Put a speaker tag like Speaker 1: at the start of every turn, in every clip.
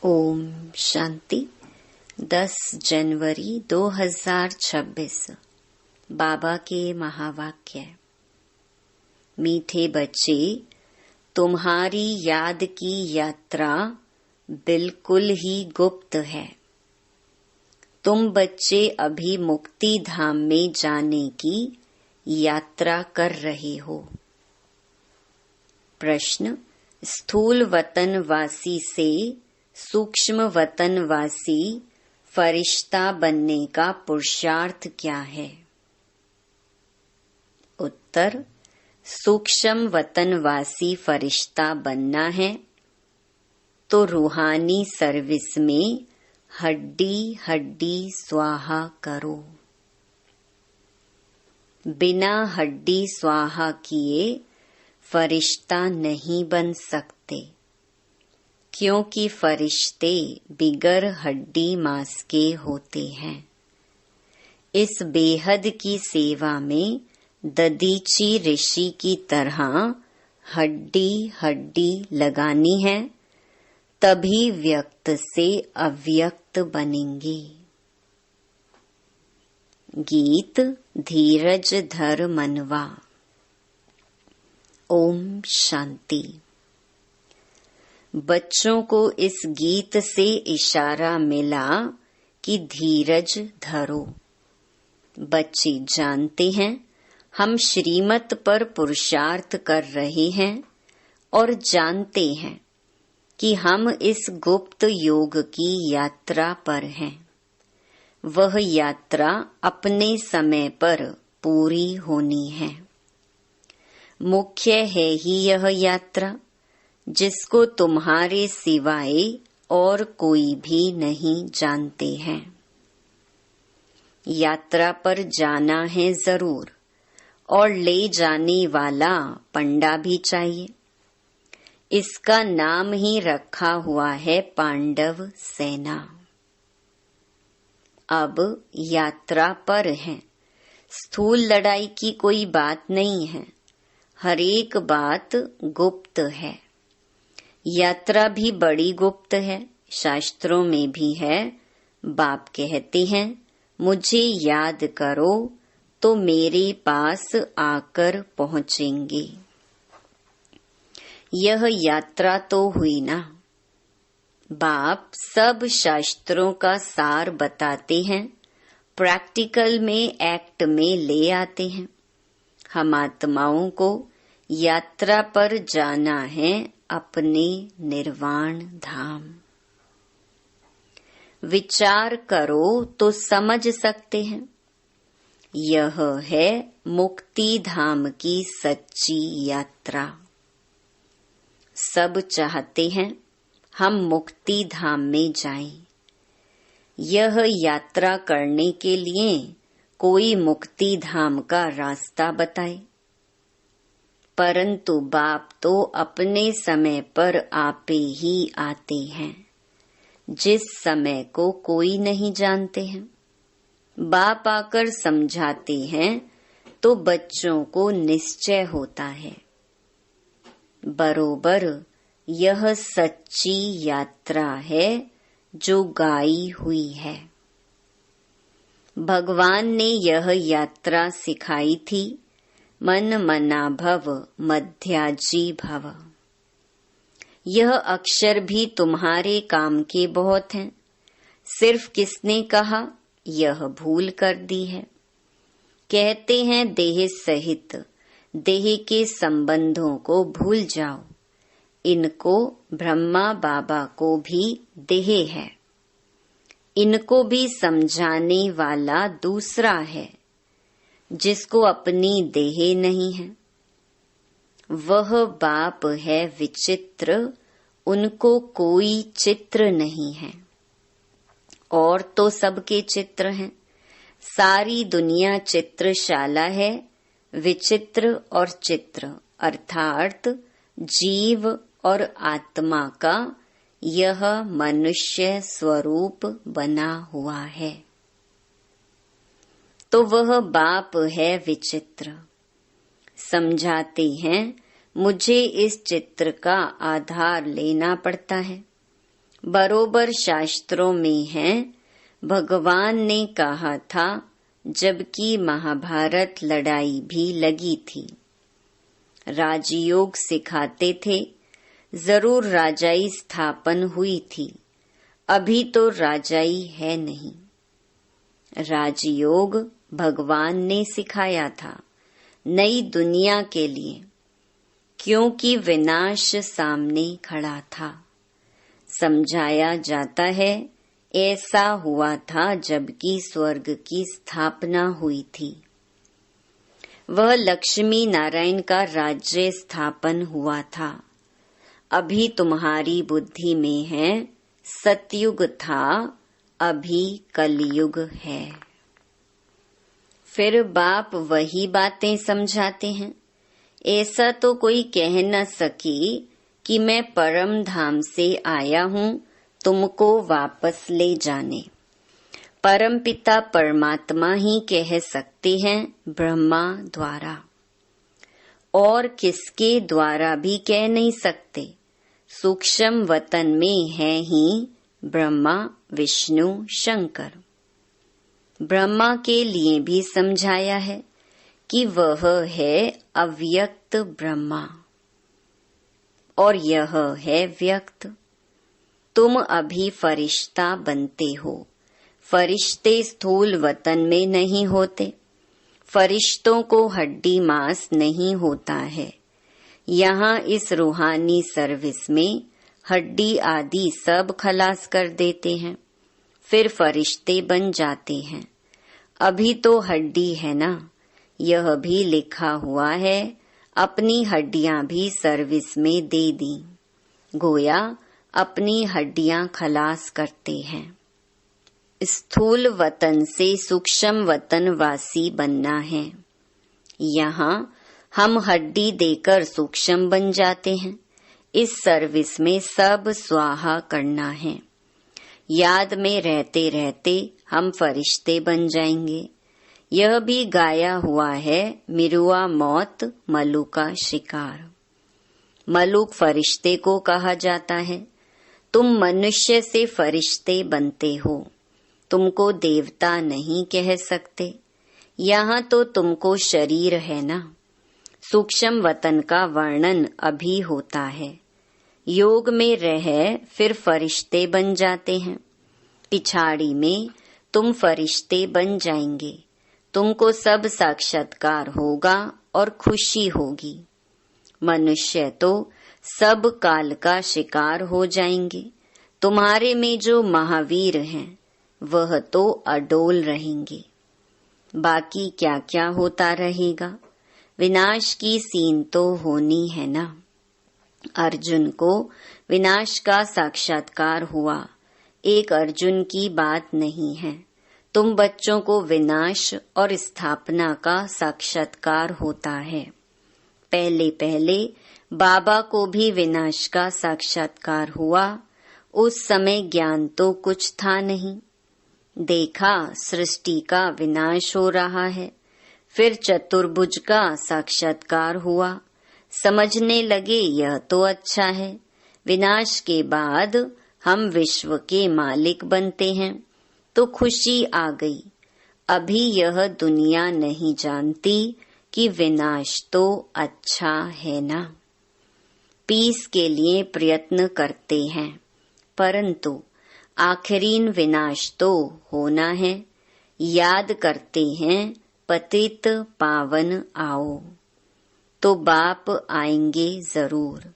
Speaker 1: ओम शांति। 10 जनवरी 2026 बाबा के महावाक्य। मीठे बच्चे, तुम्हारी याद की यात्रा बिल्कुल ही गुप्त है। तुम बच्चे अभी मुक्ति धाम में जाने की यात्रा कर रहे हो। प्रश्न: स्थूल वतनवासी से सूक्ष्म वतनवासी फरिश्ता बनने का पुरुषार्थ क्या है? उत्तर: सूक्ष्म वतनवासी फरिश्ता बनना है तो रूहानी सर्विस में हड्डी हड्डी स्वाहा करो। बिना हड्डी स्वाहा किए फरिश्ता नहीं बन सकते, क्योंकि फरिश्ते बिगर हड्डी मांस के होते हैं। इस बेहद की सेवा में ददीची ऋषि की तरह हड्डी हड्डी लगानी है, तभी व्यक्त से अव्यक्त बनेंगे। गीत धीरज धर मनवा। ओम शांति। बच्चों को इस गीत से इशारा मिला कि धीरज धरो। बच्चे जानते हैं हम श्रीमत पर पुरुषार्थ कर रहे हैं और जानते हैं कि हम इस गुप्त योग की यात्रा पर हैं। वह यात्रा अपने समय पर पूरी होनी है। मुख्य है ही यह यात्रा, जिसको तुम्हारे सिवाय और कोई भी नहीं जानते हैं। यात्रा पर जाना है जरूर, और ले जाने वाला पंडा भी चाहिए। इसका नाम ही रखा हुआ है पांडव सेना। अब यात्रा पर है, स्थूल लड़ाई की कोई बात नहीं है। हर एक बात गुप्त है। यात्रा भी बड़ी गुप्त है, शास्त्रों में भी है। बाप कहते हैं, मुझे याद करो तो मेरे पास आकर पहुंचेंगे। यह यात्रा तो हुई ना। बाप सब शास्त्रों का सार बताते हैं, प्रैक्टिकल में एक्ट में ले आते हैं। हम आत्माओं को यात्रा पर जाना है अपने निर्वाण धाम। विचार करो तो समझ सकते हैं। यह है मुक्ति धाम की सच्ची यात्रा। सब चाहते हैं हम मुक्ति धाम में जाएं। यह यात्रा करने के लिए कोई मुक्ति धाम का रास्ता बताए, परंतु बाप तो अपने समय पर आपे ही आते हैं, जिस समय को कोई नहीं जानते हैं। बाप आकर समझाते हैं तो बच्चों को निश्चय होता है। बरोबर यह सच्ची यात्रा है जो गाई हुई है। भगवान ने यह यात्रा सिखाई थी, मन मना भव मध्याजी भव। यह अक्षर भी तुम्हारे काम के बहुत हैं। सिर्फ किसने कहा, यह भूल कर दी है। कहते हैं देह सहित देह के संबंधों को भूल जाओ। इनको ब्रह्मा बाबा को भी देह है। इनको भी समझाने वाला दूसरा है, जिसको अपनी देह नहीं है। वह बाप है विचित्र, उनको कोई चित्र नहीं है। और तो सबके चित्र हैं। सारी दुनिया चित्रशाला है। विचित्र और चित्र अर्थात जीव और आत्मा का यह मनुष्य स्वरूप बना हुआ है। तो वह बाप है विचित्र। समझाते हैं मुझे इस चित्र का आधार लेना पड़ता है। बरोबर शास्त्रों में है, भगवान ने कहा था जबकि महाभारत लड़ाई भी लगी थी। राजयोग सिखाते थे, जरूर राजाई स्थापन हुई थी, अभी तो राजाई है नहीं। राजयोग भगवान ने सिखाया था नई दुनिया के लिए, क्योंकि विनाश सामने खड़ा था। समझाया जाता है ऐसा हुआ था जबकि स्वर्ग की स्थापना हुई थी। वह लक्ष्मी नारायण का राज्य स्थापन हुआ था। अभी तुम्हारी बुद्धि में है सतयुग था, अभी कलयुग है। फिर बाप वही बातें समझाते हैं। ऐसा तो कोई कह न सके कि मैं परम धाम से आया हूँ तुमको वापस ले जाने। परम पिता परमात्मा ही कह सकते हैं ब्रह्मा द्वारा, और किसके द्वारा भी कह नहीं सकते। सूक्ष्म वतन में है ही ब्रह्मा विष्णु शंकर। ब्रह्मा के लिए भी समझाया है कि वह है अव्यक्त ब्रह्मा और यह है व्यक्त। तुम अभी फरिश्ता बनते हो। फरिश्ते स्थूल वतन में नहीं होते। फरिश्तों को हड्डी मांस नहीं होता है। यहाँ इस रूहानी सर्विस में हड्डी आदि सब खलास कर देते हैं, फिर फरिश्ते बन जाते हैं। अभी तो हड्डी है ना, यह भी लिखा हुआ है, अपनी हड्डियां भी सर्विस में दे दी। गोया अपनी हड्डियां खलास करते हैं। स्थूल वतन से सूक्ष्म वतन वासी बनना है। यहाँ हम हड्डी देकर सूक्ष्म बन जाते हैं। इस सर्विस में सब स्वाहा करना है। याद में रहते रहते हम फरिश्ते बन जाएंगे। यह भी गाया हुआ है, मिरुआ मौत मलू का शिकार। मलूक फरिश्ते को कहा जाता है। तुम मनुष्य से फरिश्ते बनते हो, तुमको देवता नहीं कह सकते। यहाँ तो तुमको शरीर है ना। सूक्ष्म वतन का वर्णन अभी होता है। योग में रह फिर फरिश्ते बन जाते हैं। पिछाड़ी में तुम फरिश्ते बन जाएंगे। तुमको सब साक्षात्कार होगा और खुशी होगी। मनुष्य तो सब काल का शिकार हो जाएंगे। तुम्हारे में जो महावीर हैं वह तो अडोल रहेंगे। बाकी क्या क्या होता रहेगा। विनाश की सीन तो होनी है ना। अर्जुन को विनाश का साक्षात्कार हुआ। एक अर्जुन की बात नहीं है। तुम बच्चों को विनाश और स्थापना का साक्षात्कार होता है। पहले पहले बाबा को भी विनाश का साक्षात्कार हुआ। उस समय ज्ञान तो कुछ था नहीं। देखा सृष्टि का विनाश हो रहा है। फिर चतुर्भुज का साक्षात्कार हुआ। समझने लगे यह तो अच्छा है। विनाश के बाद हम विश्व के मालिक बनते हैं तो खुशी आ गई। अभी यह दुनिया नहीं जानती कि विनाश तो अच्छा है ना। पीस के लिए प्रयत्न करते हैं, परंतु आखिरीन विनाश तो होना है। याद करते हैं पतित पावन आओ, तो बाप आएंगे जरूर।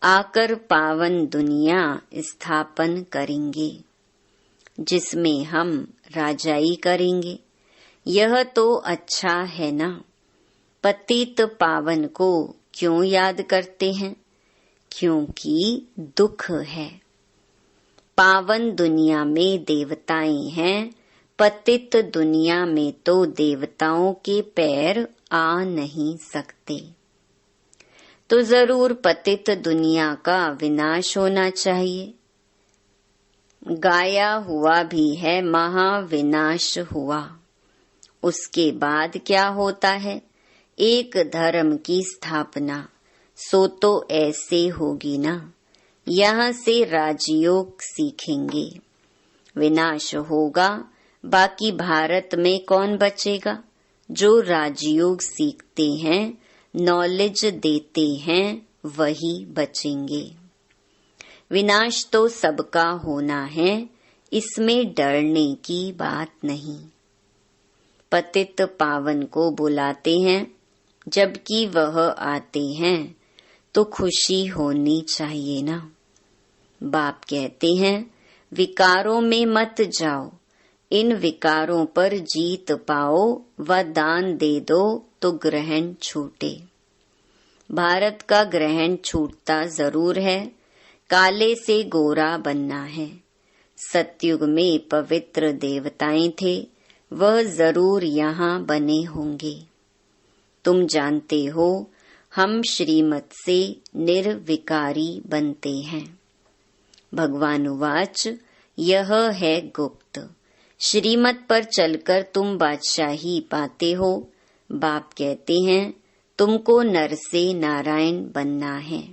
Speaker 1: आकर पावन दुनिया स्थापन करेंगे, जिसमें हम राजाई करेंगे। यह तो अच्छा है ना। पतित पावन को क्यों याद करते हैं? क्योंकि दुख है। पावन दुनिया में देवताएं हैं, पतित दुनिया में तो देवताओं के पैर आ नहीं सकते। तो जरूर पतित दुनिया का विनाश होना चाहिए। गाया हुआ भी है महाविनाश हुआ। उसके बाद क्या होता है? एक धर्म की स्थापना। सो तो ऐसे होगी ना। यहाँ से राजयोग सीखेंगे। विनाश होगा, बाकी भारत में कौन बचेगा? जो राजयोग सीखते हैं, नॉलेज देते हैं, वही बचेंगे। विनाश तो सबका होना है, इसमें डरने की बात नहीं। पतित पावन को बुलाते हैं, जबकि वह आते हैं तो खुशी होनी चाहिए ना। बाप कहते हैं, विकारों में मत जाओ, इन विकारों पर जीत पाओ व दान दे दो तो ग्रहण छूटे। भारत का ग्रहण छूटता जरूर है, काले से गोरा बनना है। सतयुग में पवित्र देवताएं थे, वह जरूर यहाँ बने होंगे। तुम जानते हो, हम श्रीमत से निर्विकारी बनते हैं। भगवान उवाच, यह है गुप्त। श्रीमत पर चलकर तुम बादशाही पाते हो। बाप कहते हैं, तुमको नर से नारायण बनना है।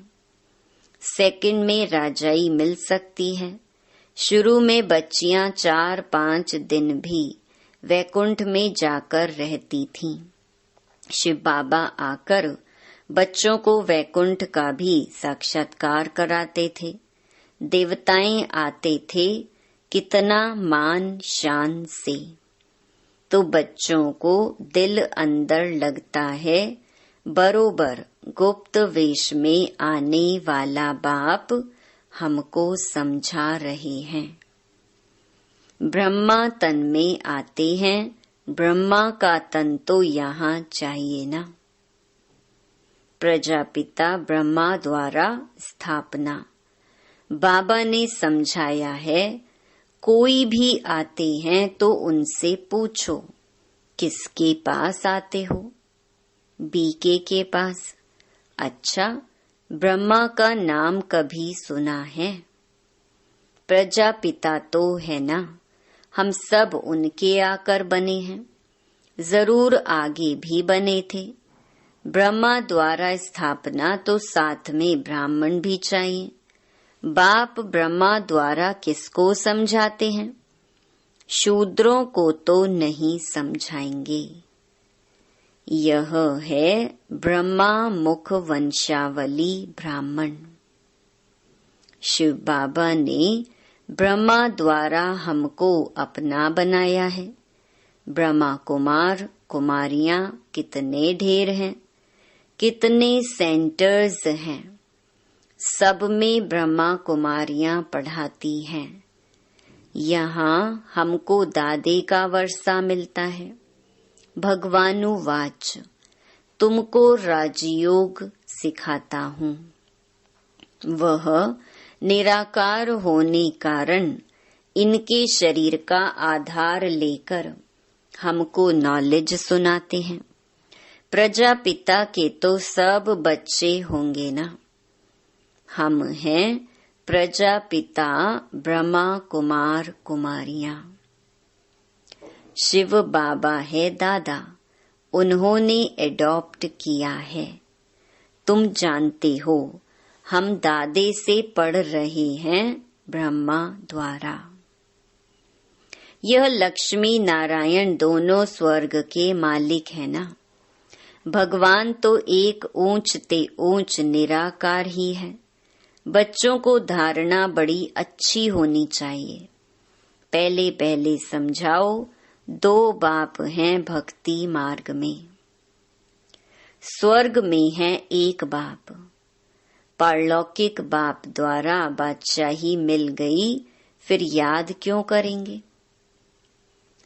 Speaker 1: सेकंड में राजाई मिल सकती है। शुरू में बच्चियां 4-5 दिन भी वैकुंठ में जाकर रहती थीं। शिव बाबा आकर बच्चों को वैकुंठ का भी साक्षात्कार कराते थे। देवताएं आते थे, कितना मान शान से। तो बच्चों को दिल अंदर लगता है, बरोबर गुप्त वेश में आने वाला बाप हमको समझा रहे हैं। ब्रह्मा तन में आते हैं, ब्रह्मा का तन तो यहाँ चाहिए ना। प्रजापिता ब्रह्मा द्वारा स्थापना। बाबा ने समझाया है, कोई भी आते हैं तो उनसे पूछो, किसके पास आते हो? बीके के पास। अच्छा, ब्रह्मा का नाम कभी सुना है? प्रजापिता तो है ना, हम सब उनके आकर बने हैं। जरूर आगे भी बने थे। ब्रह्मा द्वारा स्थापना तो साथ में ब्राह्मण भी चाहिए। बाप ब्रह्मा द्वारा किसको समझाते हैं? शूद्रों को तो नहीं समझाएंगे। यह है ब्रह्मा मुख वंशावली ब्राह्मण। शिव बाबा ने ब्रह्मा द्वारा हमको अपना बनाया है। ब्रह्मा कुमार कुमारियां कितने ढेर हैं, कितने सेंटर्स हैं। सब में ब्रह्मा कुमारियां पढ़ाती हैं। यहाँ हमको दादे का वर्षा मिलता है। भगवानुवाच, तुमको राजयोग सिखाता हूँ। वह निराकार होने कारण इनके शरीर का आधार लेकर हमको नॉलेज सुनाते हैं। प्रजापिता के तो सब बच्चे होंगे ना। हम हैं प्रजापिता ब्रह्मा कुमार कुमारियां। शिव बाबा है दादा, उन्होंने एडॉप्ट किया है। तुम जानते हो, हम दादे से पढ़ रहे हैं ब्रह्मा द्वारा। यह लक्ष्मी नारायण दोनों स्वर्ग के मालिक है ना। भगवान तो एक ऊंच ते ऊंच निराकार ही है। बच्चों को धारणा बड़ी अच्छी होनी चाहिए। पहले पहले समझाओ, 2 बाप हैं भक्ति मार्ग में। स्वर्ग में है एक बाप। पारलौकिक बाप द्वारा बादशाही मिल गई, फिर याद क्यों करेंगे?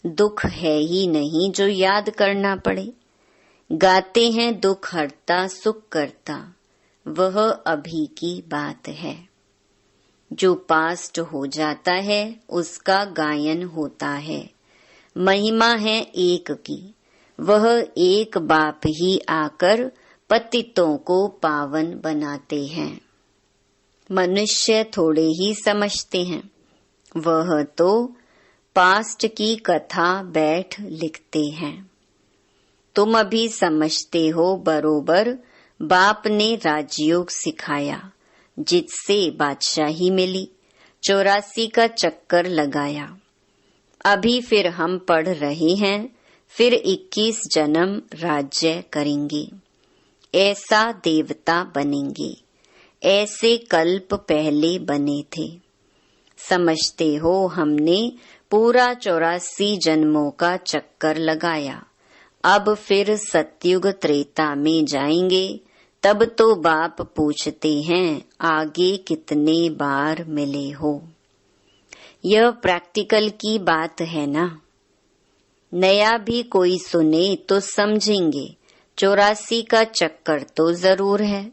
Speaker 1: दुख है ही नहीं जो याद करना पड़े। गाते हैं दुख हरता सुख करता, वह अभी की बात है। जो पास्ट हो जाता है उसका गायन होता है। महिमा है एक की, वह एक बाप ही आकर पतितों को पावन बनाते हैं। मनुष्य थोड़े ही समझते हैं, वह तो पास्ट की कथा बैठ लिखते हैं। तुम अभी समझते हो बरोबर। बाप ने राजयोग सिखाया, जिससे बादशाही मिली, 84 का चक्कर लगाया। अभी फिर हम पढ़ रहे हैं, फिर 21 जन्म राज्य करेंगे, ऐसा देवता बनेंगे, ऐसे कल्प पहले बने थे। समझते हो, हमने पूरा 84 जन्मों का चक्कर लगाया। अब फिर सतयुग त्रेता में जाएंगे, तब तो बाप पूछते हैं आगे कितने बार मिले हो। यह प्रैक्टिकल की बात है ना। नया भी कोई सुने तो समझेंगे 84 का चक्कर तो जरूर है।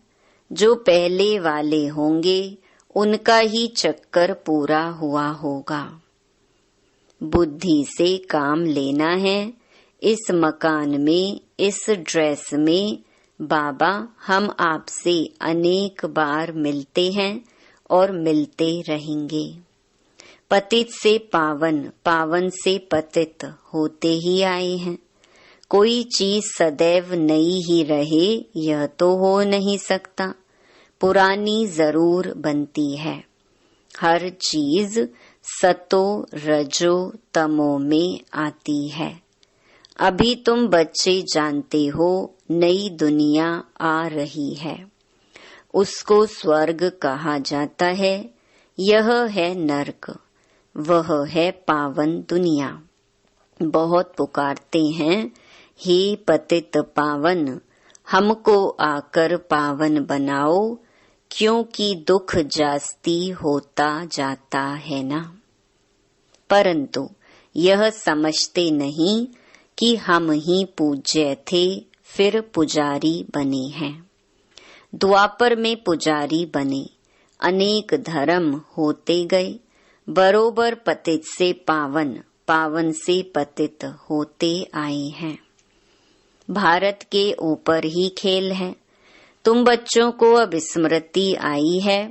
Speaker 1: जो पहले वाले होंगे उनका ही चक्कर पूरा हुआ होगा। बुद्धि से काम लेना है। इस मकान में, इस ड्रेस में बाबा हम आपसे अनेक बार मिलते हैं और मिलते रहेंगे। पतित से पावन, पावन से पतित होते ही आए हैं। कोई चीज सदैव नई ही रहे यह तो हो नहीं सकता, पुरानी जरूर बनती है। हर चीज सतो रजो तमो में आती है। अभी तुम बच्चे जानते हो नई दुनिया आ रही है, उसको स्वर्ग कहा जाता है। यह है नरक, वह है पावन दुनिया। बहुत पुकारते हैं, हे पतित पावन, हमको आकर पावन बनाओ, क्योंकि दुख जास्ती होता जाता है ना। परंतु यह समझते नहीं कि हम ही पूज्य थे, फिर पुजारी बने हैं। द्वापर में पुजारी बने, अनेक धर्म होते गए, बरोबर पतित से पावन, पावन से पतित होते आए हैं। भारत के ऊपर ही खेल है। तुम बच्चों को अब स्मृति आई है,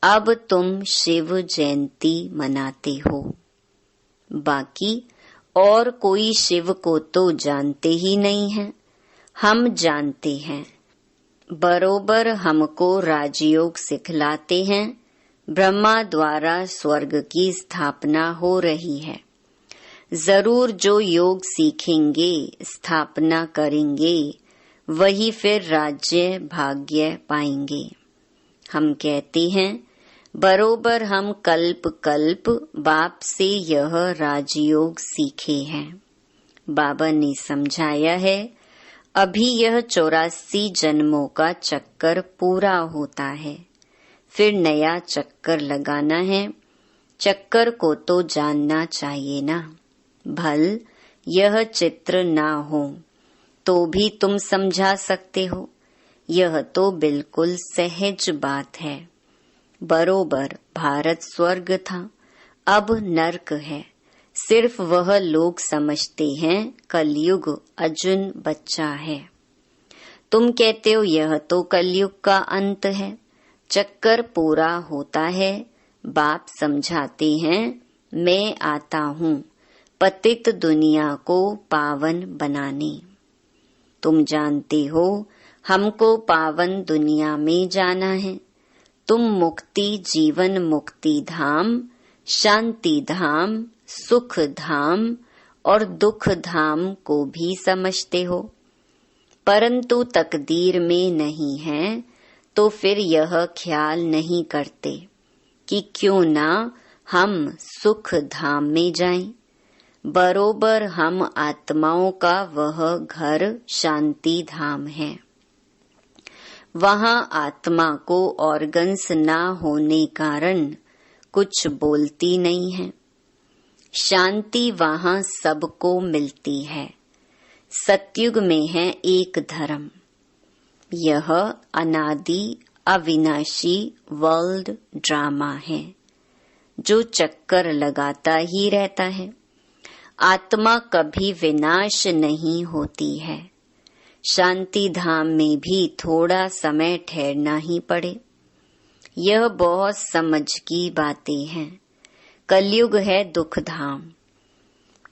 Speaker 1: अब तुम शिव जयंती मनाते हो। बाकी और कोई शिव को तो जानते ही नहीं है, हम जानते हैं। बरोबर हमको राजयोग सिखलाते हैं। ब्रह्मा द्वारा स्वर्ग की स्थापना हो रही है। जरूर जो योग सीखेंगे, स्थापना करेंगे, वही फिर राज्य भाग्य पाएंगे। हम कहते हैं बरोबर हम कल्प कल्प बाप से यह राजयोग सीखे हैं। बाबा ने समझाया है, अभी यह 84 जन्मों का चक्कर पूरा होता है, फिर नया चक्कर लगाना है। चक्कर को तो जानना चाहिए ना। भल यह चित्र ना हो तो भी तुम समझा सकते हो, यह तो बिल्कुल सहज बात है। बरोबर भारत स्वर्ग था, अब नरक है। सिर्फ वह लोग समझते हैं कलयुग अर्जुन बच्चा है। तुम कहते हो यह तो कलयुग का अंत है, चक्कर पूरा होता है। बाप समझाते हैं मैं आता हूँ पतित दुनिया को पावन बनाने। तुम जानते हो हमको पावन दुनिया में जाना है। तुम मुक्ति जीवन मुक्ति धाम, शांति धाम, सुख धाम और दुख धाम को भी समझते हो, परंतु तकदीर में नहीं है, तो फिर यह ख्याल नहीं करते कि क्यों ना हम सुख धाम में जाएं। बरोबर हम आत्माओं का वह घर शांति धाम है। वहाँ आत्मा को ऑर्गन्स ना होने कारण कुछ बोलती नहीं है। शांति वहाँ सबको मिलती है। सतयुग में है एक धर्म। यह अनादि अविनाशी वर्ल्ड ड्रामा है जो चक्कर लगाता ही रहता है। आत्मा कभी विनाश नहीं होती है। शांति धाम में भी थोड़ा समय ठहरना ही पड़े। यह बहुत समझ की बातें हैं। कलयुग है दुख धाम।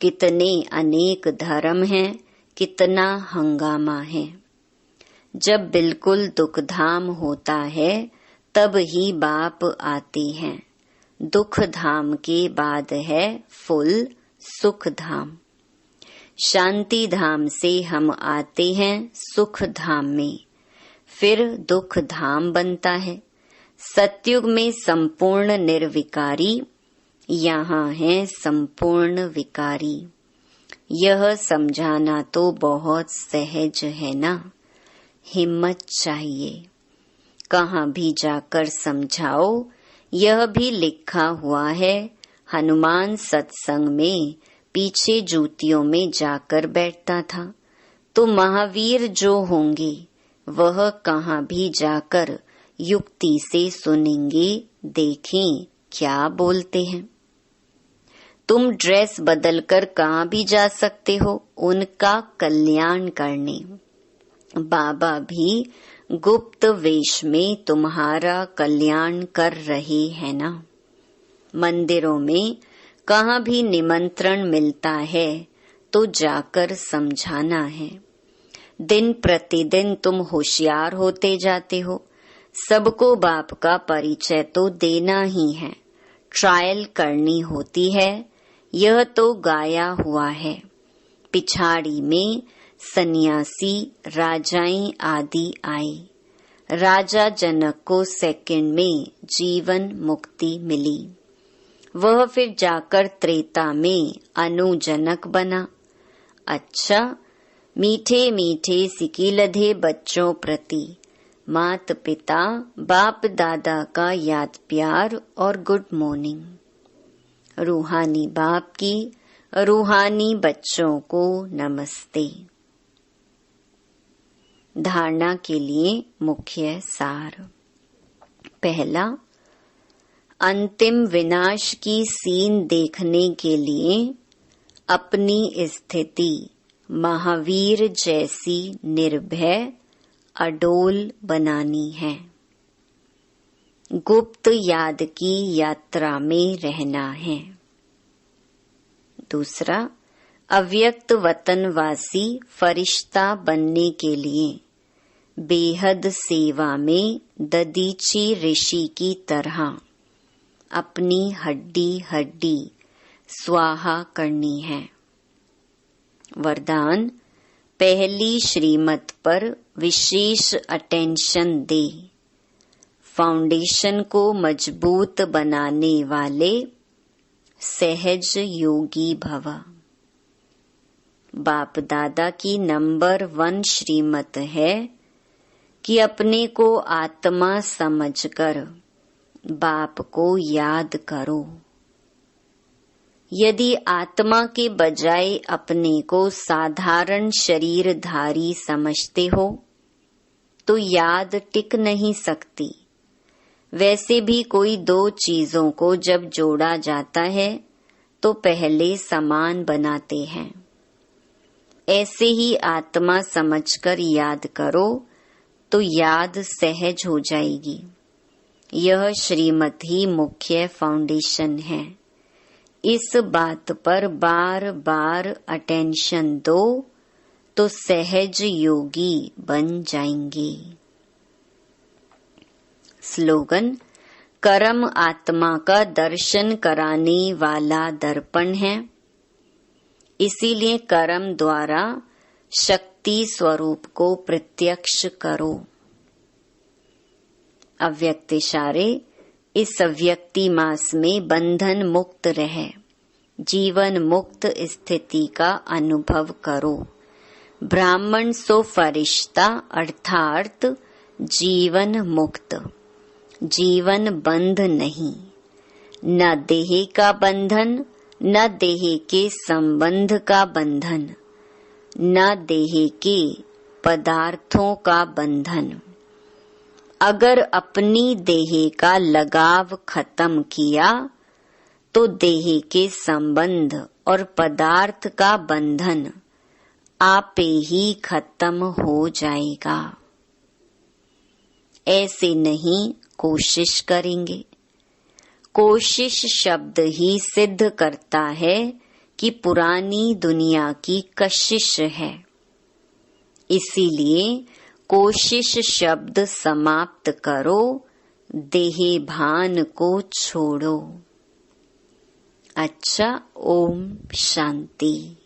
Speaker 1: कितने अनेक धर्म हैं, कितना हंगामा है। जब बिल्कुल दुख धाम होता है तब ही बाप आते हैं। दुख धाम के बाद है फुल सुख धाम। शांति धाम से हम आते हैं सुख धाम में, फिर दुख धाम बनता है। सतयुग में संपूर्ण निर्विकारी, यहाँ है संपूर्ण विकारी। यह समझाना तो बहुत सहज है ना, हिम्मत चाहिए। कहाँ भी जाकर समझाओ, यह भी लिखा हुआ है। हनुमान सत्संग में पीछे जूतियों में जाकर बैठता था, तो महावीर जो होंगे वह कहाँ भी जाकर युक्ति से सुनेंगे, देखें क्या बोलते हैं। तुम ड्रेस बदलकर कहाँ भी जा सकते हो उनका कल्याण करने। बाबा भी गुप्त वेश में तुम्हारा कल्याण कर रहे हैं ना। मंदिरों में कहाँ भी निमंत्रण मिलता है तो जाकर समझाना है। दिन प्रतिदिन तुम होशियार होते जाते हो, सबको बाप का परिचय तो देना ही है। ट्रायल करनी होती है, यह तो गाया हुआ है। पिछाड़ी में सन्यासी राजाएं आदि आए। राजा जनक को सेकंड में जीवन मुक्ति मिली। वह फिर जाकर त्रेता में अनुजनक बना। अच्छा, मीठे मीठे सिकीलधे बच्चों प्रति मात पिता बाप दादा का याद प्यार और गुड मॉर्निंग। रूहानी बाप की रूहानी बच्चों को नमस्ते। धारणा के लिए मुख्य सार। पहला, अंतिम विनाश की सीन देखने के लिए अपनी स्थिति महावीर जैसी निर्भय अडोल बनानी है। गुप्त याद की यात्रा में रहना है। दूसरा, अव्यक्त वतनवासी फरिश्ता बनने के लिए बेहद सेवा में ददीची ऋषि की तरह अपनी हड्डी हड्डी स्वाहा करनी है। वरदान, पहली श्रीमत पर विशेष अटेंशन दे। फाउंडेशन को मजबूत बनाने वाले सहज योगी भव। बाप दादा की नंबर 1 श्रीमत है कि अपने को आत्मा समझकर बाप को याद करो। यदि आत्मा के बजाय अपने को साधारण शरीरधारी समझते हो तो याद टिक नहीं सकती। वैसे भी कोई दो चीजों को जब जोड़ा जाता है तो पहले समान बनाते हैं। ऐसे ही आत्मा समझकर याद करो तो याद सहज हो जाएगी। यह श्रीमत ही मुख्य फाउंडेशन है। इस बात पर बार बार अटेंशन दो तो सहज योगी बन जाएंगे। स्लोगन, कर्म आत्मा का दर्शन कराने वाला दर्पण है, इसीलिए कर्म द्वारा शक्ति स्वरूप को प्रत्यक्ष करो। अव्यक्त इशारे, इस अव्यक्ति मास में बंधन मुक्त रहे, जीवन मुक्त स्थिति का अनुभव करो। ब्राह्मण सो फरिश्ता अर्थात जीवन मुक्त। जीवन बंध नहीं, न देह का बंधन, न देह के संबंध का बंधन, न देह के पदार्थों का बंधन। अगर अपनी देह का लगाव खत्म किया तो देह के संबंध और पदार्थ का बंधन आपे ही खत्म हो जाएगा। ऐसे नहीं कोशिश करेंगे। कोशिश शब्द ही सिद्ध करता है कि पुरानी दुनिया की कशिश है। इसीलिए कोशिश शब्द समाप्त करो, देहे भान को छोड़ो। अच्छा, ओम शांति।